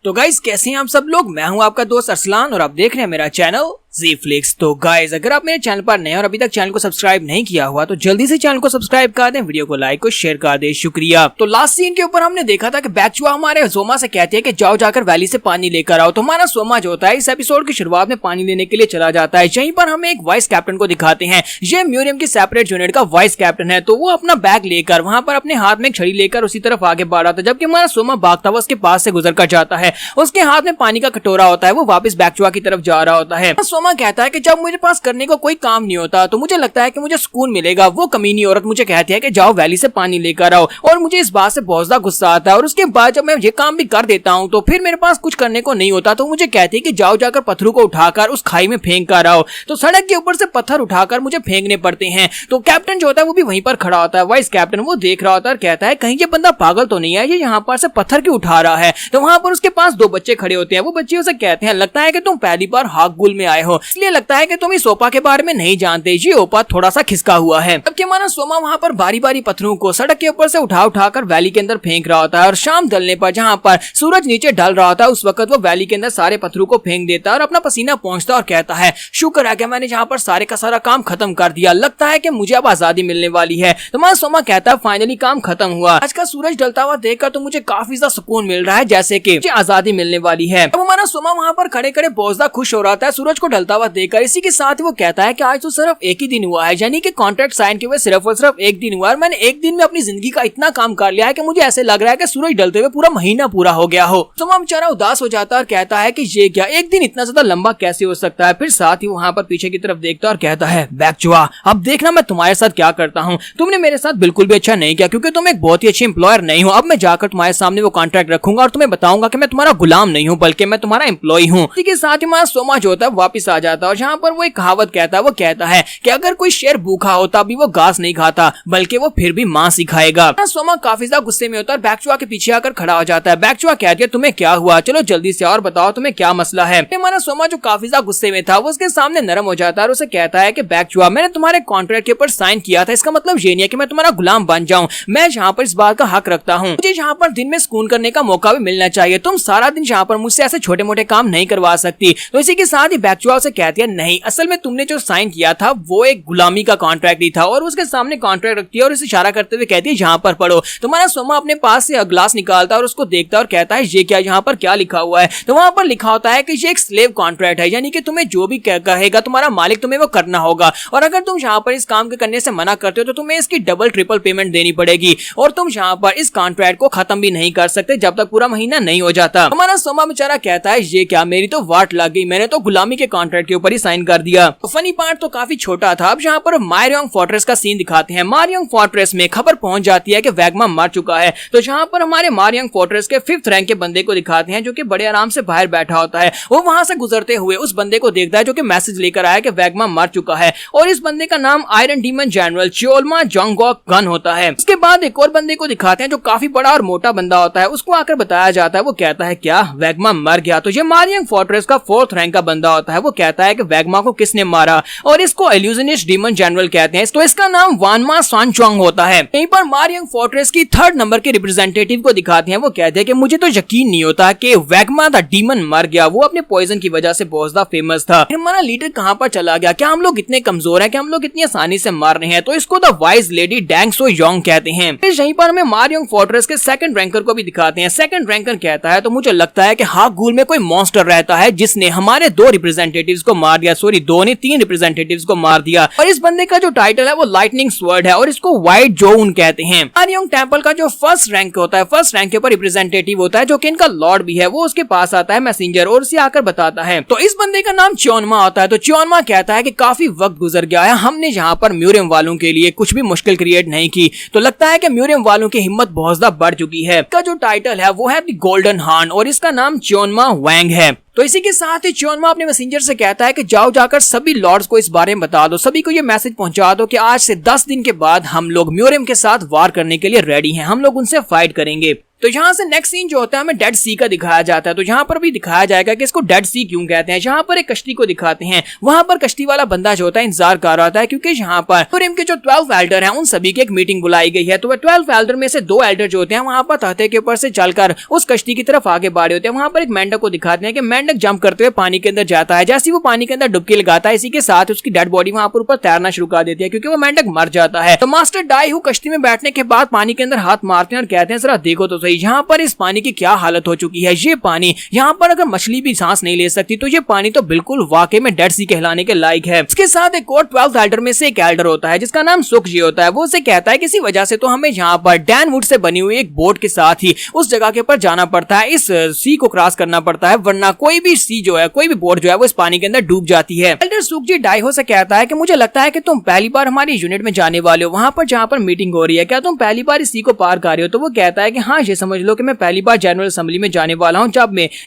तो गाइस कैसे हैं आप सब लोग। मैं हूं आपका दोस्त अरसलान और आप देख रहे हैं मेरा चैनल जी फ्लिक्स। तो गाइस अगर आप मेरे चैनल पर नए और अभी तक चैनल को सब्सक्राइब नहीं किया हुआ तो जल्दी से चैनल को सब्सक्राइब कर दें, वीडियो को लाइक और शेयर कर दें, शुक्रिया। तो लास्ट सीन के ऊपर हमने देखा था कि बैकचुआ हमारे सोमा से कहते हैं कि जाओ जाकर वैली से पानी लेकर आओ। तो हमारा सोमा जो होता है इस एपिसोड की शुरुआत में पानी लेने के लिए चला जाता है। यहीं पर हमें एक वाइस कैप्टन को दिखाते हैं। ये म्यूरियम की सेपरेट यूनिट का वाइस कैप्टन है। तो वो अपना बैग लेकर वहां पर अपने हाथ में एक छड़ी लेकर उसी तरफ आगे बढ़ रहा था, जबकि हमारा सोमा भागता हुआ उसके पास से गुजर कर जाता है। उसके हाथ में पानी का कटोरा होता है, वो वापस बैकचुआ की तरफ जा रहा होता है। सोमा कहता है कि जब मुझे पास करने को कोई काम नहीं होता तो मुझे लगता है कि मुझे सुकून मिलेगा। वो कमीनी औरत मुझे कहती है कि जाओ वैली से पानी लेकर आओ, और मुझे इस बात से बहुत ज्यादा गुस्सा आता है। और उसके बाद जब मैं ये काम भी कर देता हूँ तो फिर मेरे पास कुछ करने को नहीं होता। तो मुझे कहती है कि जाओ जाकर पत्थरों को उठाकर उस खाई में फेंक कर आओ। तो सड़क के ऊपर से पत्थर उठाकर मुझे फेंकने पड़ते हैं। तो कैप्टन जो होता है वो भी वहीं पर खड़ा होता है। वाइस कैप्टन वो देख रहा होता है और कहता है कहीं ये बंदा पागल तो नहीं है, ये यहाँ पर से पत्थर क्यों उठा रहा है। तो वहां पर उसके पास दो बच्चे खड़े होते हैं। वो बच्चे उसे कहते हैं लगता है कि तुम पहली बार हाकगुल में आए हो, इसलिए लगता है कि तुम इस ओपा के बारे में नहीं जानते। ये ओपा थोड़ा सा खिसका हुआ है। जबकि हमारा सोमा वहां पर बारी बारी पत्थरों को सड़क के ऊपर से उठाकर वैली के अंदर फेंक रहा होता है। और शाम ढलने पर जहां पर सूरज नीचे ढल रहा होता है उस वक्त वो वैली के अंदर सारे पत्थरों को फेंक देता है और अपना पसीना पहुंचता है और कहता है शुक्र है कि मैंने जहां पर सारे का सारा काम खत्म कर दिया, लगता है कि मुझे अब आजादी मिलने वाली है। तो हमारा सोमा कहता है फाइनली काम खत्म हुआ। आज का सूरज ढलता हुआ देखकर तो मुझे काफी ज्यादा सुकून मिल रहा है, जैसे कि मुझे आजादी मिलने वाली है। अब हमारा सोमा वहां पर खड़े खड़े बहुत ज्यादा खुश हो रहा था सूरज को ढलता हुआ देखकर। इसी के साथ वो कहता है कि आज तो सिर्फ एक ही दिन हुआ है, यानी कि कॉन्ट्रैक्ट साइन किए हुए सिर्फ और सिर्फ एक दिन हुआ है। मैंने एक दिन में अपनी जिंदगी का इतना काम कर लिया है कि मुझे ऐसे लग रहा है कि सूरज ढलते हुए पूरा महीना पूरा हो गया हो। सोमा बेचारा उदास हो जाता है और कहता है कि ये क्या, एक दिन इतना ज्यादा लंबा कैसे हो सकता है। फिर साथ ही वहां पर पीछे की तरफ देखता है और कहता है बैकचुआ अब देखना मैं तुम्हारे साथ क्या करता हूँ। तुमने मेरे साथ बिल्कुल भी अच्छा नहीं किया, क्योंकि तुम एक बहुत ही अच्छे एम्प्लॉयर नहीं हो। अब मैं जाकर तुम्हारे सामने वो कॉन्ट्रैक्ट रखूंगा और तुम्हें बताऊंगा कि मैं तुम्हारा गुलाम नहीं हूँ बल्कि मैं तुम्हारा एम्प्लॉय हूँ। इसी के साथ ही हमारा सोमा जो होता है वापिस आ जाता है और जहाँ पर वो एक कहावत कहता है, वो कहता है कि अगर कोई शेर भूखा होता भी वो घास नहीं खाता बल्कि वो फिर भी मांस ही खाएगा। सोमा काफी ज्यादा गुस्से में होता है और बैकचुआ के पीछे आकर खड़ा हो जाता है। बैकचुआ कहती है तुम्हें क्या हुआ, चलो जल्दी से और बताओ तुम्हें क्या मसला है। हमारा सोमा जो काफी ज्यादा गुस्से में था वो उसके सामने नरम हो जाता है और उसे कहता है कि बैकचुआ मैंने तुम्हारे कॉन्ट्रैक्ट के ऊपर साइन किया था, इसका मतलब ये नहीं है कि मैं तुम्हारा गुलाम बन जाऊं। मैं यहाँ पर इस बात का हक रखता हूँ, मुझे यहाँ पर दिन में सुकून करने का मौका भी मिलना चाहिए। तुम सारा दिन यहाँ पर मुझसे ऐसे छोटे मोटे काम नहीं करवा सकती। तो इसी के साथ ही बैकचुआ उसे कहती है नहीं, असल में तुमने जो साइन किया था वो एक गुलामी का कॉन्ट्रैक्ट ही था। और उसके सामने कॉन्ट्रैक्ट रखती है और इसे इशारा करते हुए कहती है यहाँ पर पढ़ो। तुम्हारा सोमा अपने पास से ग्लास निकालता है और उसको देखता है और कहता है ये क्या, यहाँ पर क्या लिखा हुआ है। तो वहां पर लिखा होता है कि ये एक स्लेव कॉन्ट्रैक्ट है, यानी कि तुम्हें जो भी कहेगा तुम्हारा मालिक तुम्हें वो करना होगा। और अगर तुम यहाँ पर इस काम के करने से मना करते हो तो तुम्हें इसकी डबल ट्रिपल पेमेंट देनी पड़ेगी। और तुम यहाँ पर इस कॉन्ट्रैक्ट को खत्म भी नहीं कर सकते जब तक पूरा महीना नहीं हो जाता। हमारा सोमा बेचारा कहता है ये क्या, मेरी तो वाट लग गई, मैंने तो गुलामी के कॉन्ट्रैक्ट के ऊपर ही साइन कर दिया। तो फनी पार्ट तो काफी छोटा था। अब यहाँ पर मारियोंग फोर्ट्रेस का सीन दिखाते हैं। मारियोंग फोर्ट्रेस में खबर पहुंच जाती है कि वैगमा मर चुका है। तो जहां पर हमारे मारियोंग फोर्ट्रेस के 5th रैंक के बंदे को दिखाते हैं जो कि बड़े आराम से बाहर बैठा होता है। वो वहां से गुजरते हुए उस बंदे को देखता है जो कि मैसेज लेकर आया कि वैगमा मर चुका है। और इस बंदे का नाम आयरन डीमन जनरल चियोलमा जोंगोक गन होता है। उसके बाद एक और बंदे को दिखाते हैं जो काफी बड़ा और मोटा बंदा होता है। उसको आकर बताया जाता है, वो कहता है क्या वैगमा मर गया। तो ये मारियोंग फोर्ट्रेस का 4th रैंक का बंदा होता है। वो कहता है कि वैगमा को किसने मारा और इसको इल्यूजनिस्ट डीमन जनरल कहते हैं। तो इसका नाम वानमा सांचोंग होता है। यहीं पर मारियोंग फोर्ट्रेस की 3rd नंबर के रिप्रेजेंटेटिव को दिखाते हैं। वो कहते हैं कि मुझे तो यकीन नहीं होता कि वैगमा द डीमन मर गया, वो अपने पॉइजन की वजह से बहुत ज्यादा फेमस था। हमारा लीडर कहां पर चला गया, क्या हम लोग इतने कमजोर हैं कि हम लोग इतनी आसानी से मार रहे हैं। तो इसको the wise lady dang so Yong कहते हैं। यहीं पर हमें मारियोंग फोर्ट्रेस के 2nd रैंकर को भी दिखाते हैं। 2nd रैंकर कहता है तो मुझे लगता है कि हाकगुल में कोई मॉन्स्टर रहता है जिसने हमारे 2 रिप्रेजेंटेटिव्स को मार दिया, सॉरी 2 ने 3 रिप्रेजेंटेटिव्स को मार दिया। और इस बंदे का जो टाइटल है वो लाइटनिंग स्वर्ड है और इसको व्हाइट जोन कहते हैं। मारियोंग टेंपल का जो 1st रैंक होता है, 1st रैंक के ऊपर रिप्रेजेंटेटिव होता है जो कि इनका लॉर्ड भी है। वो उसके पास आता है मैसेंजर और उसे आकर बताता है। तो इस बंदे का नाम च्योनमा होता है। तो च्योनमा कहता है कि काफी वक्त गुजर गया है, हमने यहाँ पर म्यूरियम वालों के लिए कुछ भी मुश्किल क्रिएट नहीं की। तो लगता है कि म्यूरियम वालों की हिम्मत बहुत ज्यादा बढ़ चुकी है। इसका जो टाइटल है वो है द गोल्डन हार्न और इसका नाम च्योनमा वैंग है। तो इसी के साथ ही च्योनमा अपने मैसेंजर से कहता है कि जाओ जाकर सभी लॉर्ड्स को इस बारे में बता दो, सभी को ये मैसेज पहुंचा दो कि आज से 10 दिन के बाद हम लोग म्यूरियम के साथ वार करने के लिए रेडी हैं, हम लोग उनसे फाइट करेंगे। तो यहाँ से नेक्स्ट सीन जो होता है हमें डेड सी का दिखाया जाता है। तो यहाँ पर भी दिखाया जाएगा कि इसको डेड सी क्यों कहते हैं। यहाँ पर एक कश्ती को दिखाते हैं, वहां पर कश्ती वाला बंदा जो होता है इंतजार कर रहा होता है, क्योंकि यहाँ पर म्यूरियम के जो 12 एल्डर हैं उन सभी की एक मीटिंग बुलाई गई है। तो वह 12 एल्डर में से 2 एल्डर जो होते हैं वहां पर तख्ते के ऊपर से चलकर उस कश्ती की तरफ आगे बढ़े होते हैं। वहां पर एक मेंढक को दिखाते हैं कि मेंढक जंप करते हुए पानी के अंदर जाता है। जैसे वो पानी के अंदर डुबकी लगाता है, इसी के साथ उसकी डेड बॉडी वहां पर ऊपर तैरना शुरू कर देती है, क्योंकि वो मेंढक मर जाता है। तो मास्टर डाई हु कश्ती में बैठने के बाद पानी के अंदर हाथ मारते हैं और कहते हैं जरा देखो तो सही, यहाँ पर इस पानी की क्या हालत हो चुकी है। ये पानी यहाँ पर अगर मछली भी सांस नहीं ले सकती तो ये पानी तो बिल्कुल वाकई में डेड सी कहलाने के लायक है। इसके साथ एक और 12 एल्डर में से एक एल्डर होता है जिसका नाम सुख जी होता है। वो उसे कहता है किसी वजह से तो हमें यहाँ पर डैन वुड से बनी हुई एक बोट के साथ ही उस जगह के ऊपर जाना पड़ता है, इस सी को क्रॉस करना पड़ता है, वरना कोई भी सी जो है, कोई भी बोट जो है वो इस पानी के अंदर डूब जाती है। एल्डर सुख जी डाइहो से कहता है कि मुझे लगता है कि तुम पहली बार हमारी यूनिट में जाने वाले हो, वहां पर जहाँ पर मीटिंग हो रही है, क्या तुम पहली बार इस सी को पार कर रहे हो। तो वो कहता है कि हाँ, ये समझ लो कि मैं पहली बार जनरल असेंबली में जाने वाला हूँ।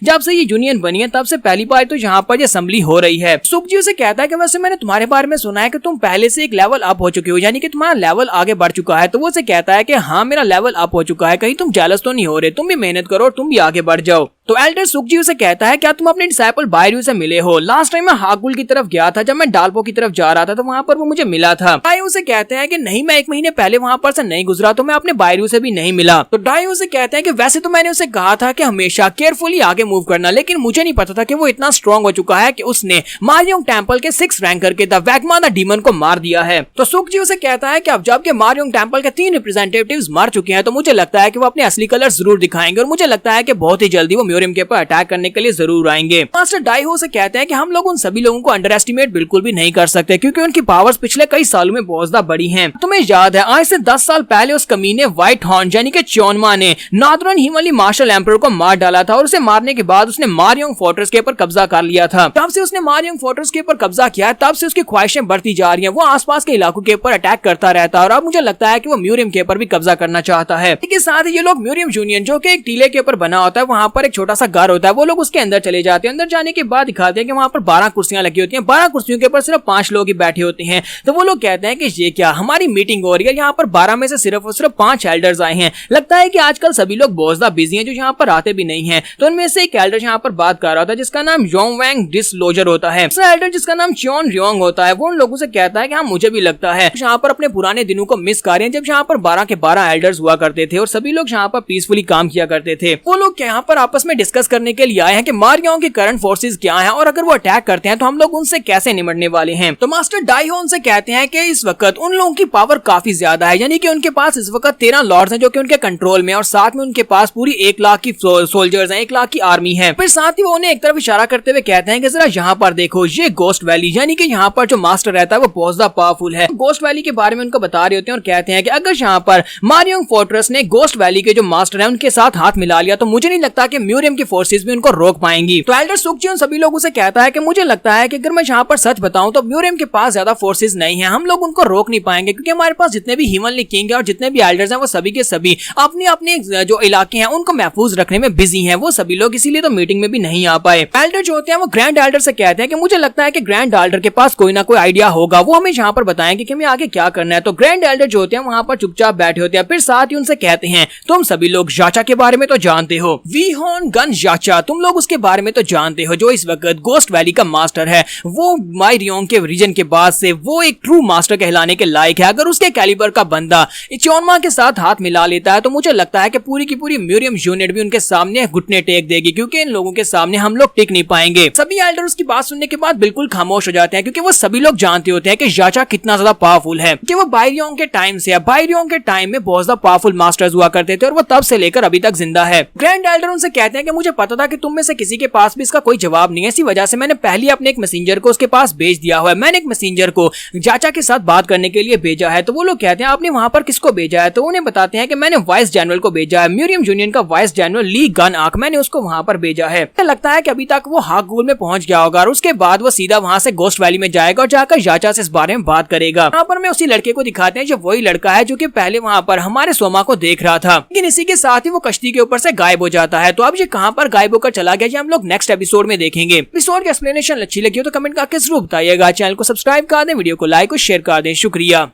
जब से ये यूनियन बनी है तब से पहली बार तो यहाँ पर ये असेंबली हो रही है। सुख जी उसे कहता है कि वैसे मैंने तुम्हारे बारे में सुना है कि तुम पहले से एक लेवल अप हो चुके हो, यानी कि तुम्हारा लेवल आगे बढ़ चुका है। तो वो उसे कहता है कि हाँ, मेरा लेवल अप हो चुका है, कहीं तुम जेलस तो नहीं हो रहे, तुम भी मेहनत करो, तुम भी आगे बढ़ जाओ। तो एल्डर सुख जी उसे कहता है क्या तुम अपने डिसाइपल बायरू से मिले हो। लास्ट टाइम मैं हाकुल की तरफ गया था, जब मैं डालपो की तरफ जा रहा था तो वहां पर वो मुझे मिला था। डाई उसे कहते हैं कि नहीं, मैं 1 महीने पहले वहां पर से नहीं गुजरा, तो मैं अपने बायरू से भी नहीं मिला। तो डाई उसे कहते हैं कि वैसे तो मैंने उसे कहा था कि हमेशा केयरफुली आगे मूव करना, लेकिन मुझे नहीं पता था कि वो इतना स्ट्रॉन्ग हो चुका है कि उसने मारियोंग टेम्पल के 6 रैंक करके द वैगमा द डीमन को मार दिया है। तो सुख जी उसे कहता है कि अब जबकि मारियोंग टेम्पल के 3 रिप्रेजेंटेटिव्स मर चुके हैं तो मुझे लगता है कि वो अपने असली कलर जरूर दिखाएंगे, और मुझे लगता है कि बहुत ही जल्दी वो म्यूरियम के ऊपर अटैक करने के लिए जरूर आएंगे। मास्टर डाइहो से कहते हैं कि हम लोग उन सभी लोगों को अंडर एस्टिमेट बिल्कुल भी नहीं कर सकते, क्योंकि उनकी पावर्स पिछले कई सालों में बहुत ज्यादा बड़ी हैं। तुम्हें याद है आज से 10 साल पहले उस कमीने व्हाइट हॉर्न यानी कि चोनमा ने नॉर्दर्न हिमालय मार्शल एम्परर को मार डाला था, और उसे मारने के बाद उसने मारियोंग फोर्ट्रेस के ऊपर कब्जा कर लिया था। तब से उसने मारियोंग फोर्ट्रेस के ऊपर कब्जा किया, तब से उसकी ख्वाहिशें बढ़ती जा रही हैं। वो आसपास के इलाकों के ऊपर अटैक करता रहता है, और अब मुझे लगता है कि वो म्यूरियम के ऊपर भी कब्जा करना चाहता है। इसके साथ ही ये लोग म्यूरियम यूनियन जो कि एक टीले के ऊपर बना होता है, वहां पर एक छोटा सा घर होता है, वो लोग उसके अंदर चले जाते हैं। अंदर जाने के बाद दिखाते हैं कि वहां पर 12 कुर्सियां लगी होती हैं। 12 कुर्सियों के ऊपर सिर्फ 5 लोग ही बैठे होते हैं। तो वो लोग कहते हैं कि ये क्या, हमारी मीटिंग हो रही है, यहाँ पर 12 में से सिर्फ और सिर्फ 5 एल्डर्स आए हैं। लगता है कि आजकल सभी लोग बहुत ज्यादा बिजी हैं, जो यहाँ पर आते भी नहीं है। तो उनमें से एक एल्डर यहाँ पर बात कर रहा था जिसका नाम योंगवैंग डिसलोजर होता है। दूसरा एल्डर जिसका नाम चोन रियोंग होता है, वो उन लोगों से कहता है कि हाँ, मुझे भी लगता है यहाँ पर अपने पुराने दिनों को मिस कर रहे हैं, जब यहाँ पर 12 के 12 एल्डर्स हुआ करते थे और सभी लोग यहाँ पर पीसफुली काम किया करते थे। वो लोग यहाँ पर आपस में डिस्कस करने के लिए आए हैं कि मारियोंग के करंट फोर्सेस क्या हैं, और अगर वो अटैक करते हैं तो हम लोग उनसे कैसे निपटने वाले हैं। तो मास्टर डाइहो उनसे कहते हैं कि इस वक्त उन लोगों की पावर काफी ज्यादा है, यानी कि उनके पास इस वक्त 13 लॉर्ड्स हैं जो कि उनके कंट्रोल में, और साथ में उनके पास पूरी 1 लाख की सोल्जर्स हैं, 1 लाख की आर्मी है। फिर साथ ही वो उन्हें एक तरफ इशारा करते हुए कहते हैं कि जरा यहाँ पर देखो, ये गोस्ट वैली, यानी कि यहाँ पर जो मास्टर रहता है वो बहुत ज्यादा पावरफुल है। गोस्ट वैली के बारे में उनको बता रहे होते हैं और कहते हैं कि अगर यहाँ पर मारियोंग फोर्ट्रेस ने गोस्ट वैली के जो मास्टर है उनके साथ हाथ मिला लिया तो मुझे नहीं लगता कि म्यूरियम की फोर्सेस भी उनको रोक पाएंगी। तो एल्डर सुख जी उन सभी लोगों से कहता है कि मुझे लगता है कि अगर मैं यहाँ पर सच बताऊं तो म्यूरियम के पास ज्यादा फोर्सेस नहीं है, हम लोग उनको रोक नहीं पाएंगे, क्योंकि हमारे पास जितने भी हिमनली किंग है और जितने भी एल्डर्स हैं वो सभी के सभी अपने अपने जो इलाके हैं उनको महफूज रखने में बिजी हैं, वो सभी लोग, इसीलिए तो मीटिंग में भी नहीं आ पाए। एल्डर जो होते हैं वो ग्रैंड एल्डर से कहते हैं कि मुझे लगता है कि ग्रैंड एल्डर के पास कोई ना कोई आइडिया होगा, वो हमें यहाँ पर बताएंगे कि हमें आगे क्या करना है। तो ग्रैंड एल्डर जो होते हैं वहां पर चुपचाप बैठे होते हैं। फिर साथ ही उनसे कहते हैं तुम सभी लोग याचा के बारे में तो जानते हो, वी हॉन गन याचा, तुम लोग उसके बारे में तो जानते हो, जो इस वक्त गोस्ट वैली का मास्टर है। वो मारियोंग के रीजन के बाद से वो एक ट्रू मास्टर कहलाने के लायक है। अगर उसके कैलिबर का बंदा चोनमा के साथ हाथ मिला लेता है तो मुझे लगता है कि पूरी की पूरी म्यूरियम यूनिट भी उनके सामने घुटने टेक देगी, क्योंकि इन लोगों के सामने हम लोग टिक नहीं पाएंगे। सभी एल्डर उसकी बात सुनने के बाद बिल्कुल खामोश हो जाते हैं, क्योंकि वो सभी लोग जानते होते हैं कि याचा कितना ज्यादा पावरफुल है, कि वो बायरियोंग के टाइम से है। बायरियोंग के टाइम में बहुत ज्यादा पावरफुल मास्टर्स हुआ करते थे और वो तब से लेकर अभी तक जिंदा है। ग्रैंड एल्डर उनसे कहते हैं कि मुझे पता था कि तुम में से किसी के पास भी इसका कोई जवाब नहीं है, इसी वजह से मैंने पहले अपने एक मैसेंजर को उसके पास भेज दिया हुआ है। मैंने एक मैसेंजर को याचा के साथ बात करने के लिए भेजा है। तो वो लोग कहते हैं आपने वहां पर किसको भेजा है, तो उन्हें बताते हैं कि मैंने वाइस जनरल को भेजा है, म्यूरियम यूनियन का वाइस जनरल ली गन आर्क, मैंने उसको वहां पर भेजा है। लगता है कि अभी तक वो हाकगुल में पहुंच गया होगा और उसके बाद वो सीधा वहां से गोस्ट वैली में जाएगा और जाकर याचा से इस बारे में बात करेगा। यहाँ पर मैं उसी लड़के को दिखाते हैं जो वही लड़का है जो कि पहले वहां पर हमारे सोमा को देख रहा था, लेकिन इसी के साथ ही वो कश्ती के ऊपर से गायब हो जाता है। तो अब ये कहां पर गायब होकर चला गया, ये हम लोग नेक्स्ट एपिसोड में देखेंगे। एपिसोड की एक्सप्लेनेशन अच्छी लगी हो तो कमेंट करके जरूर बताइएगा। चैनल को सब्सक्राइब कर दें, वीडियो को लाइक और शेयर कर दें। शुक्रिया।